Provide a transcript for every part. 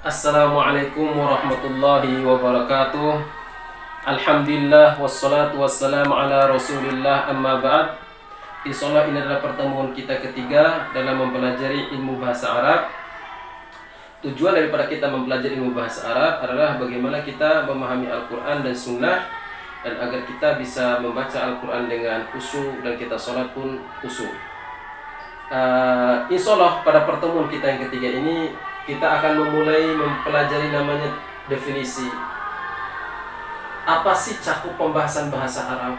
Assalamualaikum warahmatullahi wabarakatuh. Alhamdulillah wassalatu wassalamu ala rasulillah amma ba'd. Insyaallah ini adalah pertemuan kita ketiga dalam mempelajari ilmu bahasa Arab. Tujuan daripada kita mempelajari ilmu bahasa Arab adalah bagaimana kita memahami Al-Quran dan Sunnah, dan agar kita bisa membaca Al-Quran dengan khusyuk dan kita sholat pun khusyuk. Insyaallah pada pertemuan kita yang ketiga ini kita akan memulai mempelajari namanya definisi. Apa sih cakup pembahasan bahasa Arab?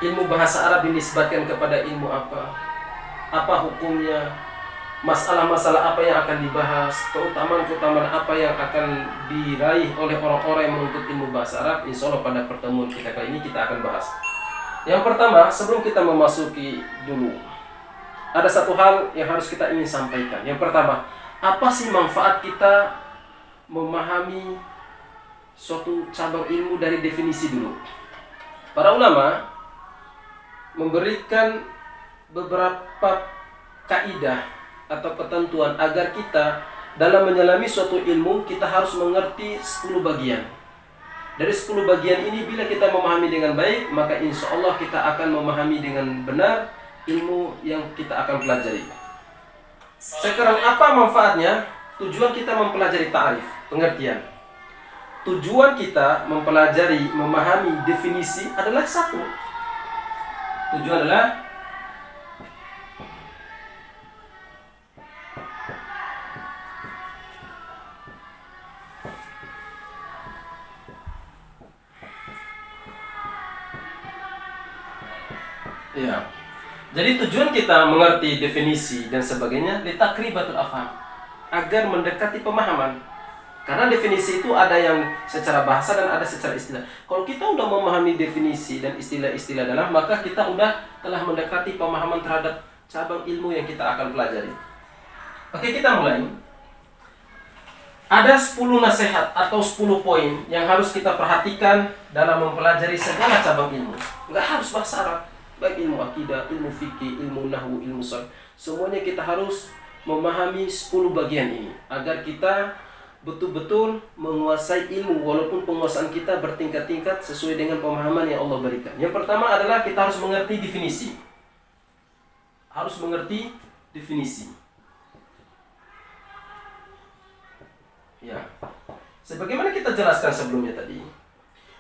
Ilmu bahasa Arab dinisbatkan kepada ilmu apa? Apa hukumnya? Masalah-masalah apa yang akan dibahas? Keutamaan-keutamaan apa yang akan diraih oleh orang-orang yang menuntut ilmu bahasa Arab? Insyaallah pada pertemuan kita kali ini kita akan bahas. Yang pertama, sebelum kita memasuki dulu, ada satu hal yang harus kita ingin sampaikan. Yang pertama, apa sih manfaat kita memahami suatu cabang ilmu dari definisi dulu? Para ulama memberikan beberapa kaidah atau ketentuan agar kita dalam menyelami suatu ilmu kita harus mengerti 10 bagian. Dari 10 bagian ini bila kita memahami dengan baik, maka insya Allah kita akan memahami dengan benar ilmu yang kita akan pelajari. Sekarang apa manfaatnya? Tujuan kita mempelajari ta'rif, pengertian. Tujuan kita mempelajari, memahami definisi adalah satu. Tujuan adalah ya. Jadi tujuan kita mengerti definisi dan sebagainya litakribatul afham, agar mendekati pemahaman. Karena definisi itu ada yang secara bahasa dan ada secara istilah. Kalau kita udah memahami definisi dan istilah-istilah dalam, maka kita udah telah mendekati pemahaman terhadap cabang ilmu yang kita akan pelajari. Oke, kita mulai. Ada 10 nasihat atau 10 poin yang harus kita perhatikan dalam mempelajari segala cabang ilmu. Nggak harus bahasa Arab, baik ilmu akidah, ilmu fikih, ilmu nahwu, ilmu sharh, semuanya kita harus memahami 10 bagian ini agar kita betul-betul menguasai ilmu, walaupun penguasaan kita bertingkat-tingkat sesuai dengan pemahaman yang Allah berikan. Yang pertama adalah kita harus mengerti definisi. Harus mengerti definisi. Ya. Sebagaimana kita jelaskan sebelumnya tadi,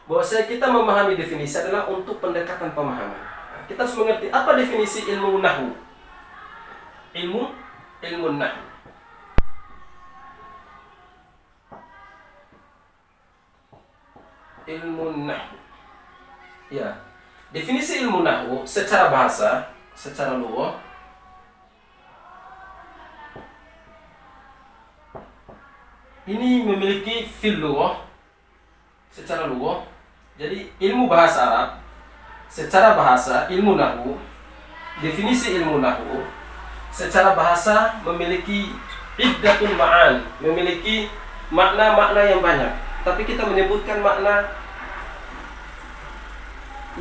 bahwa kita memahami definisi adalah untuk pendekatan pemahaman. Kita harus mengerti apa definisi ilmu nahwu. Ilmu nahwu. Ilmu nahwu. Ya. Definisi ilmu nahwu secara bahasa, secara lughah, ini memiliki fil lughah, secara lughah. Jadi ilmu bahasa Arab secara bahasa, ilmu nahwu, definisi ilmu nahwu secara bahasa memiliki iddatun ma'an, memiliki makna-makna yang banyak. Tapi kita menyebutkan makna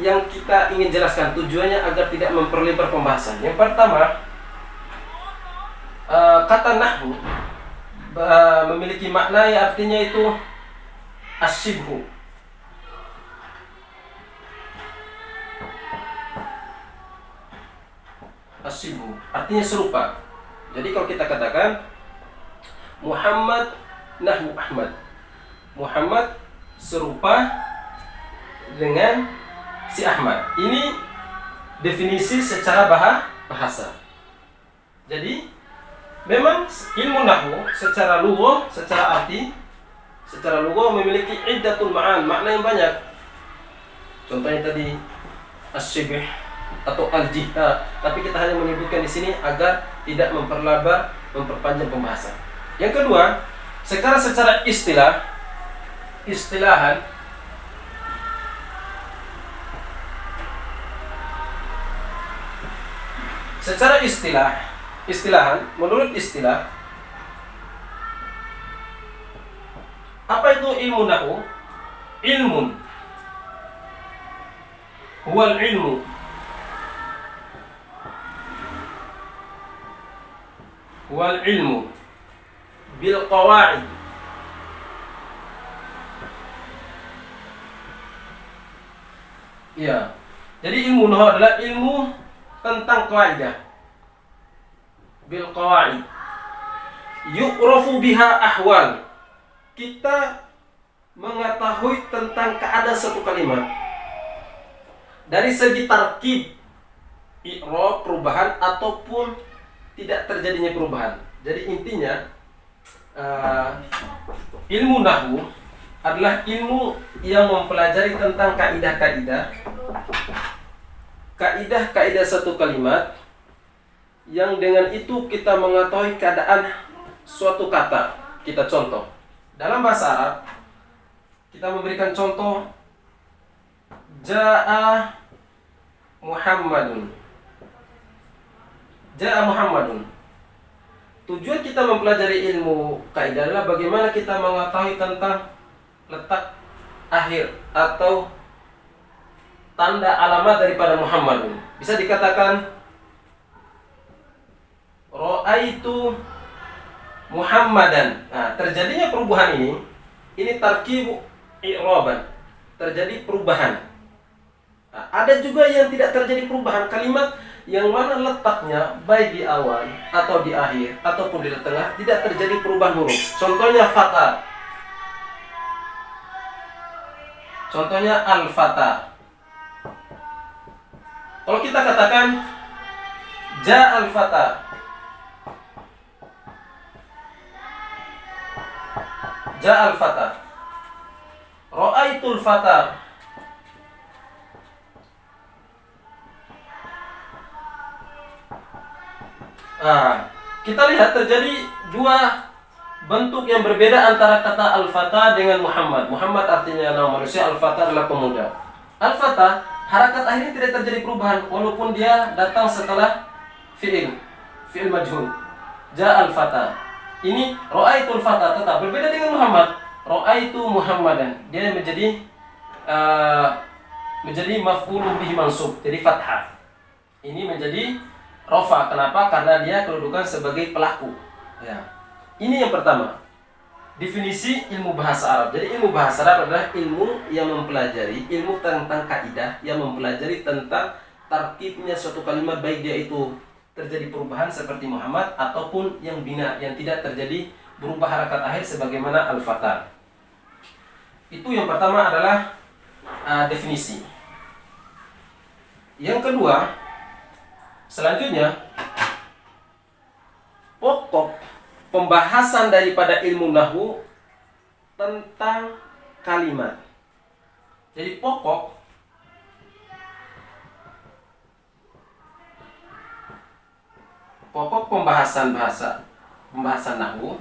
yang kita ingin jelaskan, tujuannya agar tidak memperlebar pembahasan. Yang pertama, kata nahwu memiliki makna yang artinya itu asyibhu. Asyibhu artinya serupa. Jadi kalau kita katakan Muhammad nahwu Ahmad, Muhammad serupa dengan si Ahmad. Ini definisi secara bahasa. Jadi memang ilmu nahwu secara lughah, secara arti, secara lughah memiliki iddatul ma'an, makna yang banyak. Contohnya tadi asyibh atau al-jihad, tapi kita hanya menyebutkan di sini agar tidak memperlebar, memperpanjang pembahasan. Yang kedua, sekarang secara istilahan, secara istilahan, menurut istilah, apa itu ilmu nahwu? Ilmun huwal ilmu wal ilmu bil qawaid. Ya. Jadi ilmu nahwu adalah ilmu tentang kaidah. Bil qawaid. Yu'rafu biha ahwal. Kita mengetahui tentang keadaan satu kalimat dari segi tarkib, i'rab, perubahan ataupun tidak terjadinya perubahan. Jadi intinya ilmu nahwu adalah ilmu yang mempelajari tentang kaidah-kaidah satu kalimat yang dengan itu kita mengetahui keadaan suatu kata. Kita contoh dalam bahasa Arab, kita memberikan contoh Ja'a Muhammadun. Ja'a Muhammadun. Tujuan kita mempelajari ilmu kaidah adalah bagaimana kita mengetahui tentang letak akhir atau tanda alamat daripada Muhammadun. Bisa dikatakan Ra'aitu Muhammadan. Nah, terjadinya perubahan ini tarkibu i'raban. Terjadi perubahan. Nah, ada juga yang tidak terjadi perubahan, kalimat yang mana letaknya baik di awal atau di akhir ataupun di tengah tidak terjadi perubahan huruf. Contohnya fata. Contohnya al-fata. Kalau kita katakan ja'al fata, ja'al fata, ra'aitul fata. Nah, kita lihat terjadi dua bentuk yang berbeda antara kata al-fata dengan Muhammad. Muhammad artinya nama manusia, al-fata adalah pemuda. Al-fata harakat akhirnya tidak terjadi perubahan walaupun dia datang setelah fi'il majhul. Ja'al fata. Ini ra'aitul fata tetap berbeda dengan Muhammad. Ra'aitu Muhammadan. Dia menjadi maf'ulun bihi mansub, jadi fathah. Ini menjadi rafa. Kenapa? Karena dia kedudukan sebagai pelaku. Ya. Ini yang pertama. Definisi ilmu bahasa Arab. Jadi ilmu bahasa Arab adalah ilmu yang mempelajari ilmu tentang kaidah, yang mempelajari tentang tarkibnya suatu kalimat, baik dia itu terjadi perubahan seperti Muhammad ataupun yang bina, yang tidak terjadi berubah harakat akhir sebagaimana al-fatah. Itu yang pertama adalah definisi. Yang kedua, selanjutnya pokok pembahasan daripada ilmu nahwu tentang kalimat. Jadi pokok pembahasan nahwu.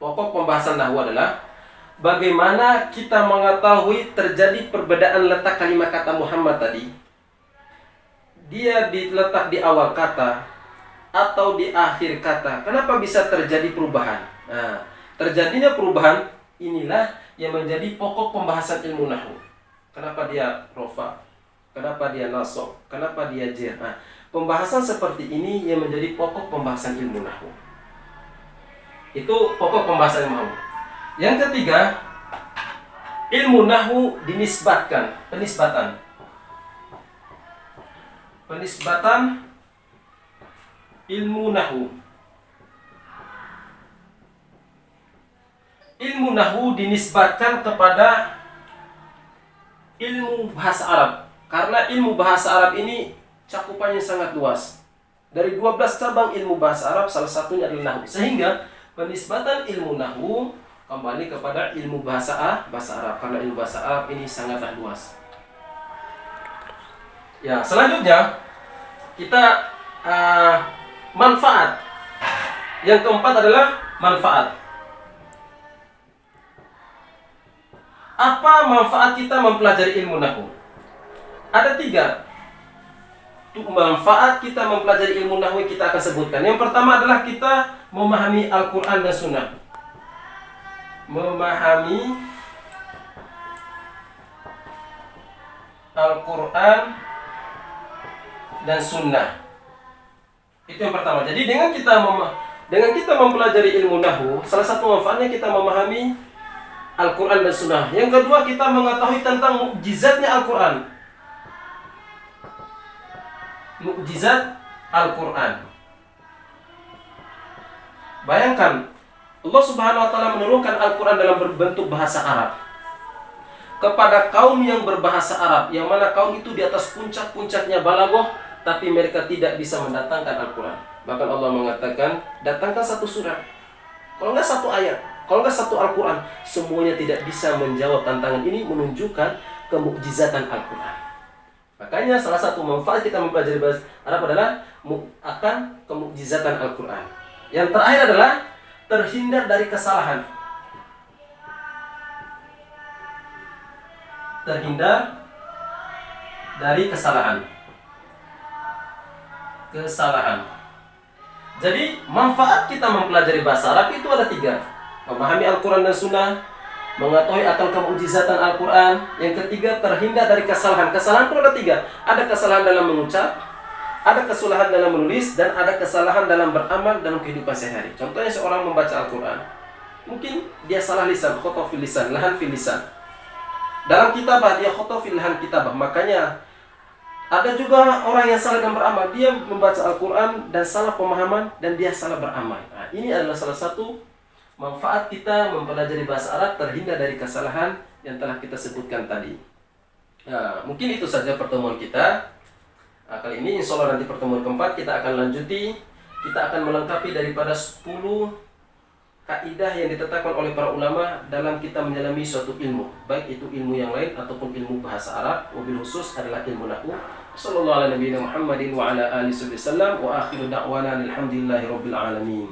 Pokok pembahasan nahwu adalah bagaimana kita mengetahui terjadi perbedaan letak kalimat kata Muhammad tadi. Dia diletak di awal kata atau di akhir kata. Kenapa bisa terjadi perubahan? Nah, terjadinya perubahan inilah yang menjadi pokok pembahasan ilmu nahwu. Kenapa dia rofa? Kenapa dia nasab? Kenapa dia jar? Nah, pembahasan seperti ini yang menjadi pokok pembahasan ilmu nahwu. Itu pokok pembahasan ilmu nahwu. Yang ketiga, ilmu nahwu dinisbatkan, penisbatan ilmu nahwu. Ilmu nahwu dinisbatkan kepada ilmu bahasa Arab. Karena ilmu bahasa Arab ini cakupannya sangat luas. Dari 12 cabang ilmu bahasa Arab, salah satunya adalah nahwu. Sehingga penisbatan ilmu nahwu kembali kepada ilmu bahasa Arab. Karena ilmu bahasa Arab ini sangatlah luas. Ya, selanjutnya kita manfaat. Yang keempat adalah manfaat. Apa manfaat kita mempelajari ilmu nahwu? Ada 3. Manfaat kita mempelajari ilmu nahwu kita akan sebutkan. Yang pertama adalah kita memahami Al-Quran dan Sunnah. Memahami Al-Quran dan Sunnah. Itu yang pertama. Jadi dengan kita mempelajari ilmu nahwu, salah satu manfaatnya kita memahami Al-Quran dan Sunnah. Yang kedua, kita mengetahui tentang mukjizatnya Al-Quran. Mukjizat Al-Quran. Bayangkan, Allah Subhanahu wa Ta'ala menurunkan Al-Quran dalam berbentuk bahasa Arab kepada kaum yang berbahasa Arab, yang mana kaum itu di atas puncak-puncaknya balaghah, tapi mereka tidak bisa mendatangkan Al-Quran. Bahkan Allah mengatakan, datangkan satu surat, kalau nggak satu ayat, kalau nggak satu Al-Quran, semuanya tidak bisa menjawab tantangan ini, menunjukkan kemukjizatan Al-Quran. Makanya salah satu manfaat kita mempelajari bahasa Arab adalah akan kemukjizatan Al-Quran. Yang terakhir adalah terhindar dari kesalahan. Terhindar dari kesalahan. Jadi manfaat kita mempelajari bahasa Arab itu ada 3. Memahami Al-Quran dan Sunnah, mengetahui akan kemukjizatan Al-Quran. Yang ketiga, terhindar dari kesalahan. Kesalahan itu ada 3. Ada kesalahan dalam mengucap, ada kesalahan dalam menulis, dan ada kesalahan dalam beramal dalam kehidupan sehari. Contohnya seorang membaca Al-Quran, mungkin dia salah lisan, khata fil lisan, lahan fil lisan. Dalam kitabah dia khata fil lahan kitabah. Makanya ada juga orang yang salah dalam beramal. Dia membaca Al-Quran dan salah pemahaman, dan dia salah beramal. Nah, ini adalah salah satu manfaat kita mempelajari bahasa Arab, terhindar dari kesalahan yang telah kita sebutkan tadi. Nah, mungkin itu saja pertemuan kita. Nah, kali ini insya Allah nanti pertemuan keempat kita akan lanjuti. Kita akan melengkapi daripada 10 kaidah yang ditetapkan oleh para ulama dalam kita menyelami suatu ilmu, baik itu ilmu yang lain ataupun ilmu bahasa Arab, wabil khusus adalah ilmu nahwu. Sallallahu ala nabiyina Muhammadin wa ala alihi wasallam wa akhiru da'wana alhamdulillahi rabbil alamin.